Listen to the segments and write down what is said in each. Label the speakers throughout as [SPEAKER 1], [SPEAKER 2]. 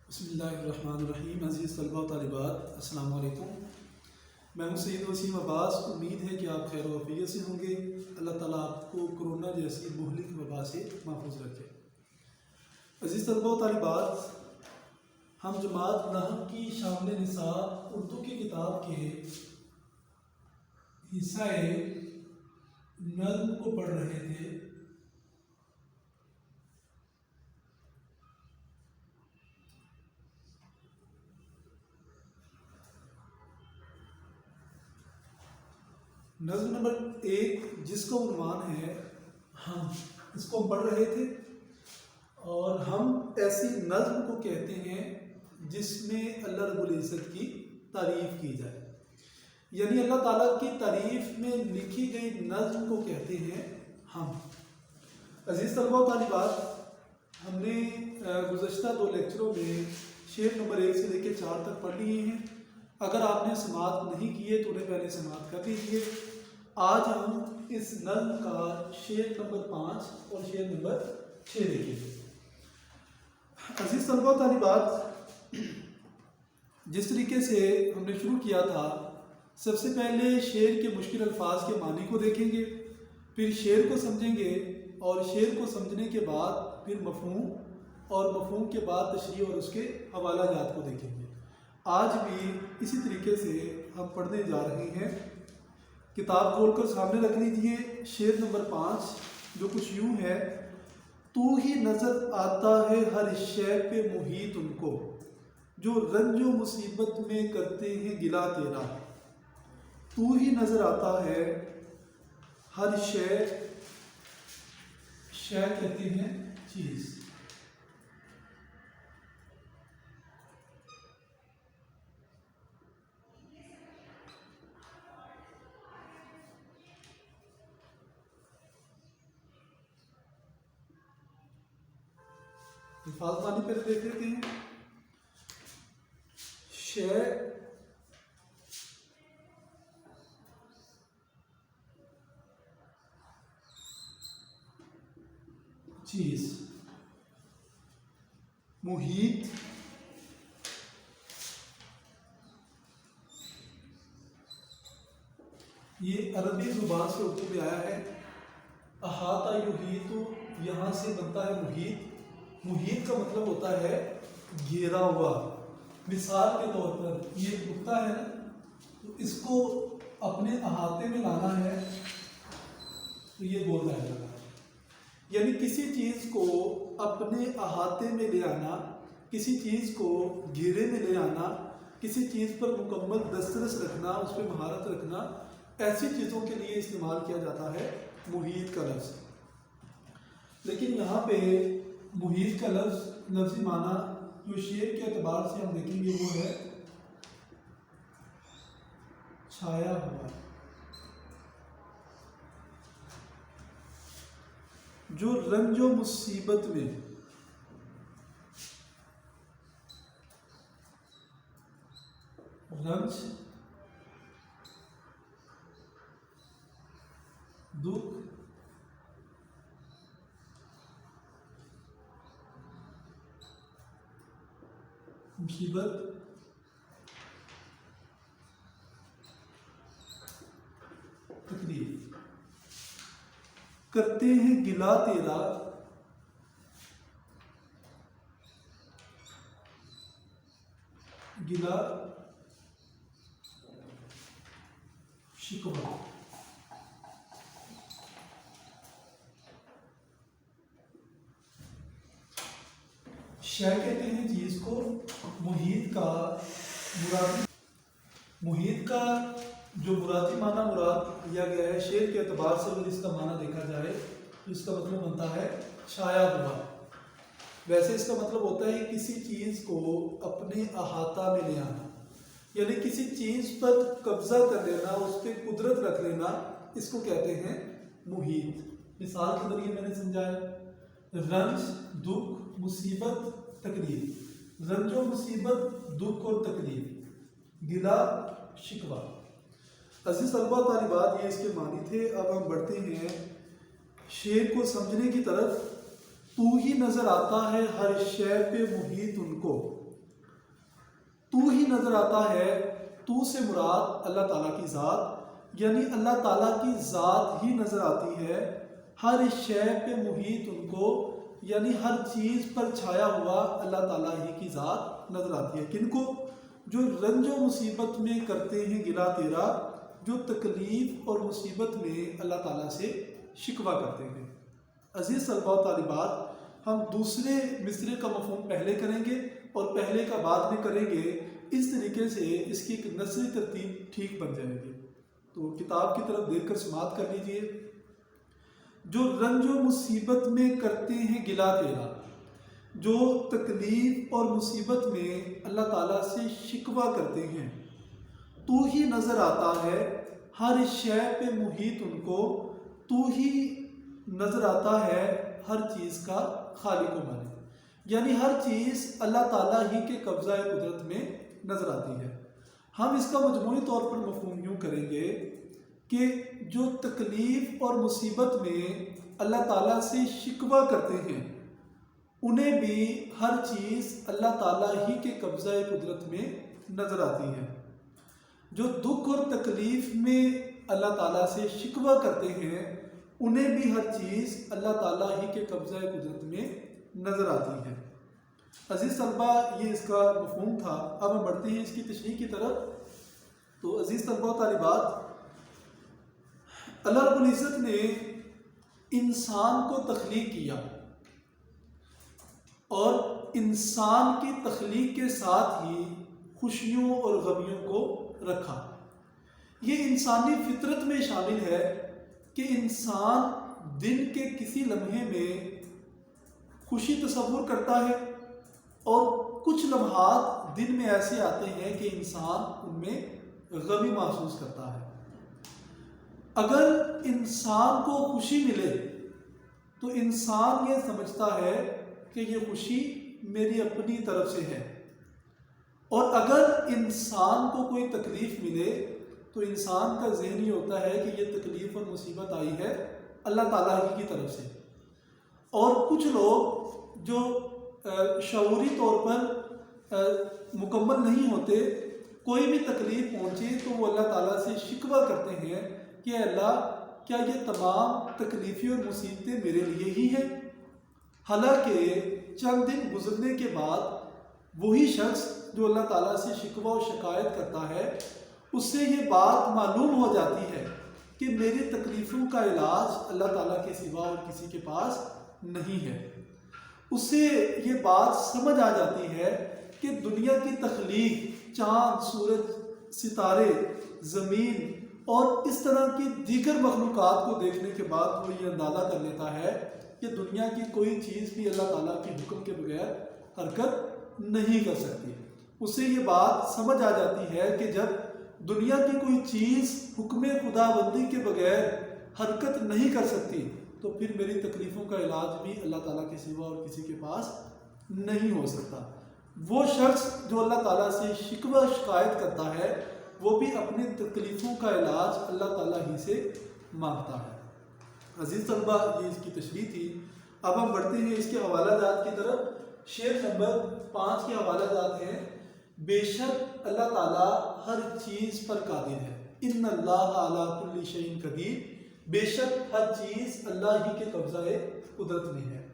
[SPEAKER 1] بسم اللہ الرحمن الرحیم۔ عزیز طلباء و طالبات، السلام علیکم۔ میں ہوں سید وسیم عباس۔ امید ہے کہ آپ خیر و عافیت سے ہوں گے۔ اللہ تعالیٰ آپ کو کرونا جیسی مہلک وبا سے محفوظ رکھے۔ عزیز طلباء و طالبات، ہم جماعت نحو کی شامل نصاب اردو کی کتاب کے حصہ نظم کو پڑھ رہے تھے۔ نظم نمبر 1 جس کا عنوان ہے ہم، اس کو ہم پڑھ رہے تھے، اور ہم ایسی نظم کو کہتے ہیں جس میں اللہ رب العزت کی تعریف کی جائے، یعنی اللہ تعالیٰ کی تعریف میں لکھی گئی نظم کو کہتے ہیں ہم۔ عزیز طلباء و طالبات، ہم نے گزشتہ 2 لیکچروں میں شعر نمبر 1 سے لے کے 4 تک پڑھ لیے ہیں۔ اگر آپ نے سماعت نہیں کیے تو انہیں پہلے سماعت کر لیجیے۔ آج ہم اس نظم کا شعر نمبر 5 اور شعر نمبر 6 دیکھیں گے۔ عزیز طلباء و طالبات، جس طریقے سے ہم نے شروع کیا تھا، سب سے پہلے شعر کے مشکل الفاظ کے معنی کو دیکھیں گے، پھر شعر کو سمجھیں گے، اور شعر کو سمجھنے کے بعد پھر مفہوم، اور مفہوم کے بعد تشریح اور اس کے حوالہ جات کو دیکھیں گے۔ آج بھی اسی طریقے سے ہم پڑھنے جا رہے ہیں۔ کتاب کھول کر سامنے رکھ لیجیے۔ شعر نمبر 5 جو کچھ یوں ہے: تو ہی نظر آتا ہے ہر شے پہ محیط ان کو، جو رنج و مصیبت میں کرتے ہیں گلہ تیرا۔ تو ہی نظر آتا ہے ہر شے، شے کہتے ہیں چیز، الفاظ معنی پہلے دیکھ لیتے ہیں۔ شے چیز، محیط یہ عربی زبان سے اردو میں آیا ہے۔ احاطہ یحیط، یہاں سے بنتا ہے محیط۔ محیط کا مطلب ہوتا ہے گھیرا ہوا۔ مثال کے طور پر یہ نقطہ ہے نا، تو اس کو اپنے احاطے میں لانا ہے تو یہ گول دائرہ ہے، یعنی کسی چیز کو اپنے احاطے میں لے آنا، کسی چیز کو گھیرے میں لے آنا، کسی چیز پر مکمل دسترس رکھنا، اس پہ مہارت رکھنا، ایسی چیزوں کے لیے استعمال کیا جاتا ہے محیط کا لفظ۔ لیکن یہاں پہ محیط کا لفظی معنی جو شعر کے اعتبار سے ہم دیکھیں گے وہ ہے چھایا ہوا، جو رنج و مصیبت میں رنج، دکھ، مصیبت، تکلیف کرتے ہیں گلہ تیرا، گلہ شکوہ۔ شے کہتے ہیں چیز کو۔ محیط کا جو مرادی معنی مراد لیا گیا ہے شعر کے اعتبار سے، اگر اس کا معنی دیکھا جائے تو اس کا مطلب بنتا ہے چھایا ہوا۔ ویسے اس کا مطلب ہوتا ہے کسی چیز کو اپنے احاطہ میں لے آنا، یعنی کسی چیز پر قبضہ کر لینا، اس پہ قدرت رکھ لینا، اس کو کہتے ہیں محیط۔ مثال کے ذریعے میں نے سمجھایا: رنج، دکھ، مصیبت، تکلیف۔ رنج و مصیبت، دکھ اور تکلیف، گلہ شکوہ۔ عزیز طلباء طالبات، یہ اس کے معنی تھے۔ اب ہم بڑھتے ہیں شعر کو سمجھنے کی طرف۔ تو ہی نظر آتا ہے ہر شے پہ محیط ان کو، تو ہی نظر آتا ہے، تو سے مراد اللہ تعالیٰ کی ذات، یعنی اللہ تعالیٰ کی ذات ہی نظر آتی ہے، ہر شے پہ محیط ان کو، یعنی ہر چیز پر چھایا ہوا اللہ تعالیٰ ہی کی ذات نظر آتی ہے۔ کن کو؟ جو رنج و مصیبت میں کرتے ہیں گلا تیرا، جو تکلیف اور مصیبت میں اللہ تعالیٰ سے شکوہ کرتے ہیں۔ عزیز طلباء و طالبات، ہم دوسرے مصرعے کا مفہوم پہلے کریں گے اور پہلے کا بعد میں کریں گے، اس طریقے سے اس کی ایک نثری ترتیب ٹھیک بن جائے گی۔ تو کتاب کی طرف دیکھ کر سماعت کر لیجئے۔ جو رنج و مصیبت میں کرتے ہیں گلا تیرا، جو تکلیف اور مصیبت میں اللہ تعالیٰ سے شکوہ کرتے ہیں، تو ہی نظر آتا ہے، ہر شے پہ محیط ان کو، تو ہی نظر آتا ہے، ہر چیز کا خالق و مالک، یعنی ہر چیز اللہ تعالیٰ ہی کے قبضہ قدرت میں نظر آتی ہے۔ ہم اس کا مجموعی طور پر مفہوم یوں کریں گے کہ جو تکلیف اور مصیبت میں اللہ تعالیٰ سے شکوہ کرتے ہیں، انہیں بھی ہر چیز اللہ تعالیٰ ہی کے قبضہ قدرت میں نظر آتی ہے۔ جو دکھ اور تکلیف میں اللہ تعالیٰ سے شکوہ کرتے ہیں، انہیں بھی ہر چیز اللہ تعالیٰ ہی کے قبضہ قدرت میں نظر آتی ہے۔ عزیز طلبہ، یہ اس کا مفہوم تھا۔ اب ہم بڑھتے ہیں اس کی تشریح کی طرف۔ تو عزیز طلبہ و طالبات، اللہ رب العزت نے انسان کو تخلیق کیا اور انسان کی تخلیق کے ساتھ ہی خوشیوں اور غمیوں کو رکھا۔ یہ انسانی فطرت میں شامل ہے کہ انسان دن کے کسی لمحے میں خوشی تصور کرتا ہے اور کچھ لمحات دن میں ایسے آتے ہیں کہ انسان ان میں غمی محسوس کرتا ہے۔ اگر انسان کو خوشی ملے تو انسان یہ سمجھتا ہے کہ یہ خوشی میری اپنی طرف سے ہے، اور اگر انسان کو کوئی تکلیف ملے تو انسان کا ذہن یہ ہوتا ہے کہ یہ تکلیف اور مصیبت آئی ہے اللہ تعالیٰ ہی کی طرف سے۔ اور کچھ لوگ جو شعوری طور پر مکمل نہیں ہوتے، کوئی بھی تکلیف پہنچے تو وہ اللہ تعالیٰ سے شکوہ کرتے ہیں کہ اللہ، کیا یہ تمام تکلیفیں اور مصیبتیں میرے لیے ہی ہیں؟ حالانکہ چند دن گزرنے کے بعد وہی شخص جو اللہ تعالیٰ سے شکوہ و شکایت کرتا ہے، اس سے یہ بات معلوم ہو جاتی ہے کہ میری تکلیفوں کا علاج اللہ تعالیٰ کے سوا اور کسی کے پاس نہیں ہے۔ اس سے یہ بات سمجھ آ جاتی ہے کہ دنیا کی تخلیق، چاند، سورج، ستارے، زمین اور اس طرح کی دیگر مخلوقات کو دیکھنے کے بعد وہ یہ اندازہ کر لیتا ہے کہ دنیا کی کوئی چیز بھی اللہ تعالیٰ کے حکم کے بغیر حرکت نہیں کر سکتی۔ اس سے یہ بات سمجھ آ جاتی ہے کہ جب دنیا کی کوئی چیز حکم خداوندی کے بغیر حرکت نہیں کر سکتی تو پھر میری تکلیفوں کا علاج بھی اللہ تعالیٰ کے سوا اور کسی کے پاس نہیں ہو سکتا۔ وہ شخص جو اللہ تعالیٰ سے شکوہ شکایت کرتا ہے، وہ بھی اپنی تکلیفوں کا علاج اللہ تعالیٰ ہی سے مانگتا ہے۔ عزیز طلبہ، یہ اس کی تشریح تھی۔ اب ہم بڑھتے ہیں اس کے حوالہ جات کی طرف۔ شعر نمبر 5 کے حوالہ جات ہیں: بے شک اللہ تعالیٰ ہر چیز پر قادر ہے، ان اللہ علی کل شیء قدیر، بے شک ہر چیز اللہ ہی کے قبضہ قدرت میں ہے۔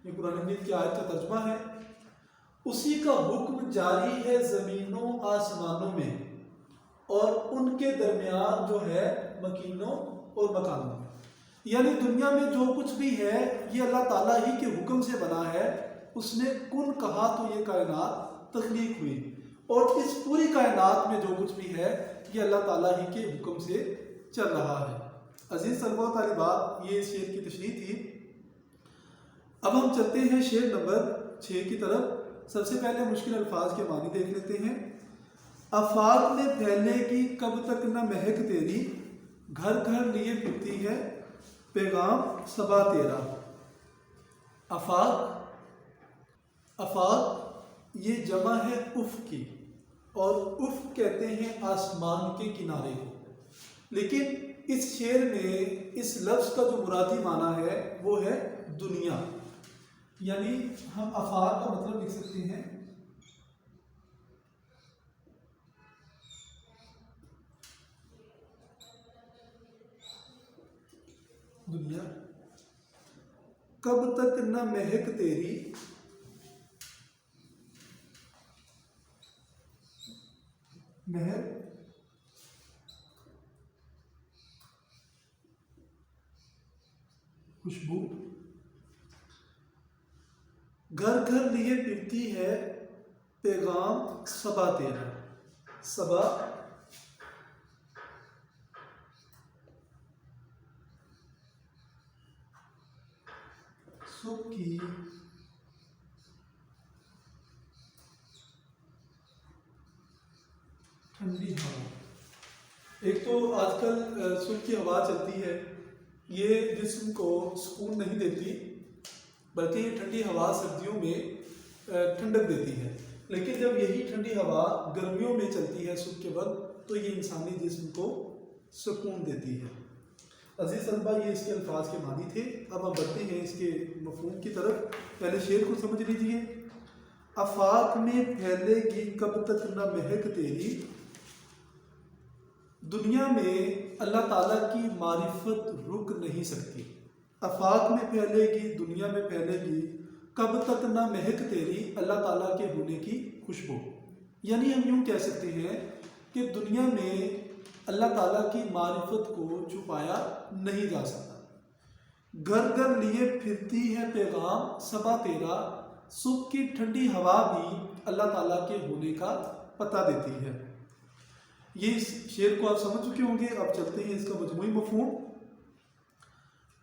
[SPEAKER 1] یہ قرآن مجید کی آیت کا ترجمہ ہے۔ اسی کا حکم جاری ہے زمینوں آسمانوں میں اور ان کے درمیان جو ہے مکینوں اور مکانوں میں، یعنی دنیا میں جو کچھ بھی ہے یہ اللہ تعالیٰ ہی کے حکم سے بنا ہے۔ اس نے کن کہا تو یہ کائنات تخلیق ہوئی، اور اس پوری کائنات میں جو کچھ بھی ہے یہ اللہ تعالیٰ ہی کے حکم سے چل رہا ہے۔ عزیز طلبہ و طالبات، یہ اس شعر کی تشریح تھی۔ اب ہم چلتے ہیں شعر نمبر 6 کی طرف۔ سب سے پہلے مشکل الفاظ کے معنی دیکھ لیتے ہیں۔ آفاق میں پھیلنے کی کب تک نہ مہک تیری، گھر گھر لیے پھرتی ہے پیغام صبا تیرا۔ آفاق یہ جمع ہے افق کی، اور افق کہتے ہیں آسمان کے کنارے کو، لیکن اس شعر میں اس لفظ کا جو مرادی معنی ہے وہ ہے دنیا، یعنی ہم آفاق کا مطلب لکھ سکتے ہیں کب تک نہ مہک تیری مہک خوشبو، گھر گھر لیے پھرتی ہے پیغام صبا تیرا، صبا صبح کی ٹھنڈی ہوا۔ ایک تو آج کل صبح کی ہوا چلتی ہے، یہ جسم کو سکون نہیں دیتی، بلکہ یہ ٹھنڈی ہوا سردیوں میں ٹھنڈک دیتی ہے، لیکن جب یہی ٹھنڈی ہوا گرمیوں میں چلتی ہے صبح کے وقت تو یہ انسانی جسم کو سکون دیتی ہے۔ عزیز طلبہ، یہ اس کے الفاظ کے معنی تھے۔ اب ہم بڑھتے ہیں اس کے مفہوم کی طرف۔ پہلے شعر کو سمجھ لیجیے۔ آفاق میں پھیلے گی کب تک نہ مہک تیری، دنیا میں اللہ تعالیٰ کی معرفت رک نہیں سکتی۔ آفاق میں پھیلے گی، دنیا میں پھیلے گی، کب تک نہ مہک تیری، اللہ تعالیٰ کے ہونے کی خوشبو۔ یعنی ہم یوں کہہ سکتے ہیں کہ دنیا میں اللہ تعالیٰ کی معرفت کو چھپایا نہیں جا سکتا۔ گھر گھر لیے پھرتی ہے پیغام صبا تیرا، صبح کی ٹھنڈی ہوا بھی اللہ تعالیٰ کے ہونے کا پتہ دیتی ہے۔ یہ اس شعر کو آپ سمجھ چکے ہوں گے۔ اب چلتے ہیں اس کا مجموعی مفہوم۔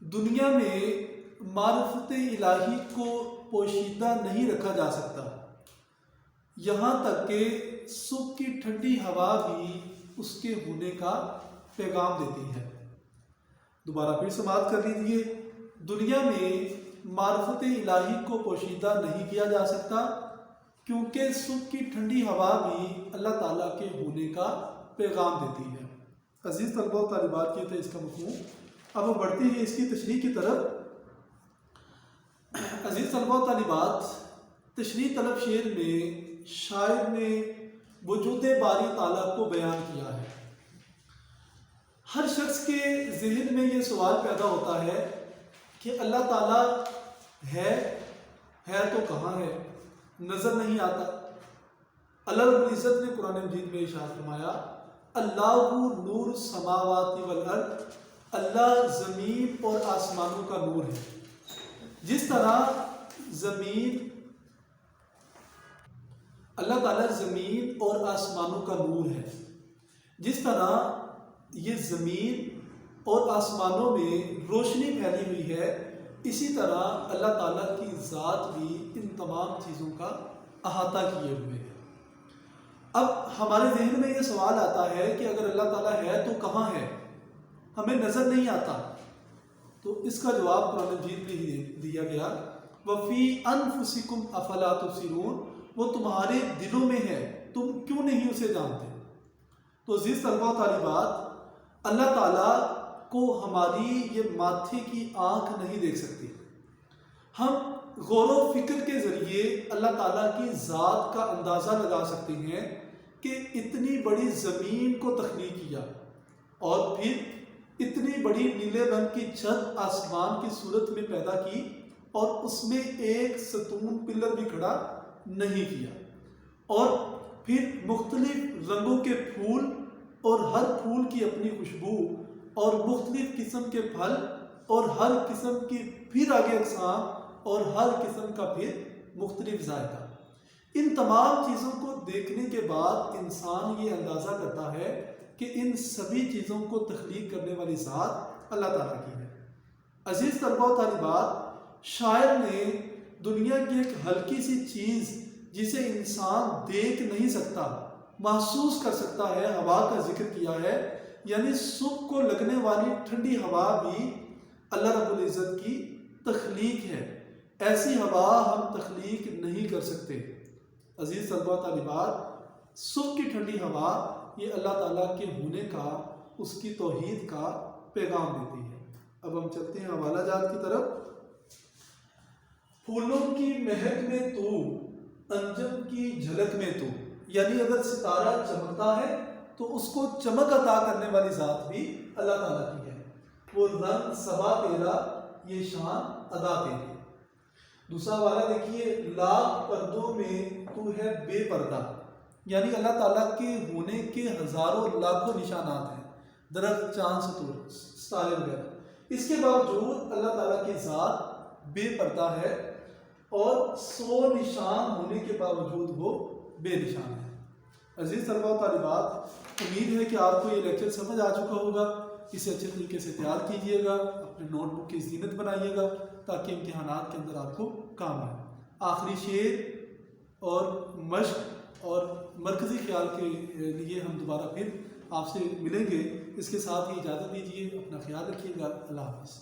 [SPEAKER 1] دنیا میں معرفت الہی کو پوشیدہ نہیں رکھا جا سکتا، یہاں تک کہ صبح کی ٹھنڈی ہوا بھی اس کے ہونے کا پیغام دیتی ہے۔ دوبارہ پھر سماعت کر لیجیے۔ دنیا میں معرفت الہی کو پوشیدہ نہیں کیا جا سکتا کیونکہ صبح کی ٹھنڈی ہوا بھی اللہ تعالیٰ کے ہونے کا پیغام دیتی ہے۔ عزیز طلبہ و طالبات، یہ تھا اس کا مفہوم۔ اب ہم بڑھتے ہیں اس کی تشریح کی طرف۔ عزیز طلبہ و طالبات، تشریح طلب شعر میں شاعر نے وجود باری تعالیٰ کو بیان کیا ہے۔ ہر شخص کے ذہن میں یہ سوال پیدا ہوتا ہے کہ اللہ تعالیٰ ہے تو کہاں ہے؟ نظر نہیں آتا۔ اللہ رب العزت نے قرآن مجید میں ارشاد فرمایا، اللہ نور السماوات والارض، اللہ زمین اور آسمانوں کا نور ہے۔ جس طرح اللہ تعالیٰ زمین اور آسمانوں کا نور ہے، جس طرح یہ زمین اور آسمانوں میں روشنی پھیلی ہوئی ہے، اسی طرح اللہ تعالیٰ کی ذات بھی ان تمام چیزوں کا احاطہ کیے ہوئے ہے۔ اب ہمارے ذہن میں یہ سوال آتا ہے کہ اگر اللہ تعالیٰ ہے تو کہاں ہے؟ ہمیں نظر نہیں آتا۔ تو اس کا جواب قرآن مجید میں ہی دیا گیا، وَفِي أَنفُسِكُمْ أَفَلَا تُبْصِرُونَ، وہ تمہارے دلوں میں ہے، تم کیوں نہیں اسے جانتے؟ تو عزیز طلبہ و طالبات، اللہ تعالیٰ کو ہماری یہ ماتھے کی آنکھ نہیں دیکھ سکتی۔ ہم غور و فکر کے ذریعے اللہ تعالیٰ کی ذات کا اندازہ لگا سکتے ہیں کہ اتنی بڑی زمین کو تخلیق کیا اور پھر اتنی بڑی نیلے رنگ کی چھت آسمان کی صورت میں پیدا کی اور اس میں ایک ستون پلر بھی کھڑا نہیں کیا، اور پھر مختلف رنگوں کے پھول اور ہر پھول کی اپنی خوشبو اور مختلف قسم کے پھل اور ہر قسم کی پھر آگے اقسام اور ہر قسم کا پھر مختلف ذائقہ۔ ان تمام چیزوں کو دیکھنے کے بعد انسان یہ اندازہ کرتا ہے کہ ان سبھی چیزوں کو تخلیق کرنے والی ذات اللہ تعالیٰ کی ہے۔ عزیز طلبہ و طالبات، شاعر نے دنیا کی ایک ہلکی سی چیز جسے انسان دیکھ نہیں سکتا، محسوس کر سکتا ہے، ہوا کا ذکر کیا ہے۔ یعنی صبح کو لگنے والی ٹھنڈی ہوا بھی اللہ رب العزت کی تخلیق ہے۔ ایسی ہوا ہم تخلیق نہیں کر سکتے۔ عزیز طلبہ و طالبات، صبح کی ٹھنڈی ہوا یہ اللہ تعالیٰ کے ہونے کا، اس کی توحید کا پیغام دیتی ہے۔ اب ہم چلتے ہیں حوالہ جات کی طرف۔ پھولوں کی مہک میں تو، انجم کی جھلک میں تو، یعنی اگر ستارہ چمکتا ہے تو اس کو چمک عطا کرنے والی ذات بھی اللہ تعالیٰ کی ہے۔ وہ رنگ صبا تیرا، یہ شان ادا تیری۔ دوسرا والا دیکھیے، لاکھ پردوں میں تو ہے بے پردہ، یعنی اللہ تعالیٰ کے ہونے کے ہزاروں لاکھوں نشانات ہیں، درخت، چاند، ستارے وغیرہ، اس کے باوجود اللہ تعالیٰ کی ذات بے پردہ ہے، اور 100 نشان ہونے کے باوجود وہ بے نشان ہے۔ عزیز طلباء و طالبات، امید ہے کہ آپ کو یہ لیکچر سمجھ آ چکا ہوگا، اسے اچھے طریقے سے تیار کیجئے گا، اپنے نوٹ بک کی زینت بنائیے گا تاکہ امتحانات کے اندر آپ کو کام آئے۔ آخری شعر اور مشق اور مرکزی خیال کے لیے ہم دوبارہ پھر آپ سے ملیں گے، اس کے ساتھ ہی اجازت دیجیے، اپنا خیال رکھیے گا، اللہ حافظ۔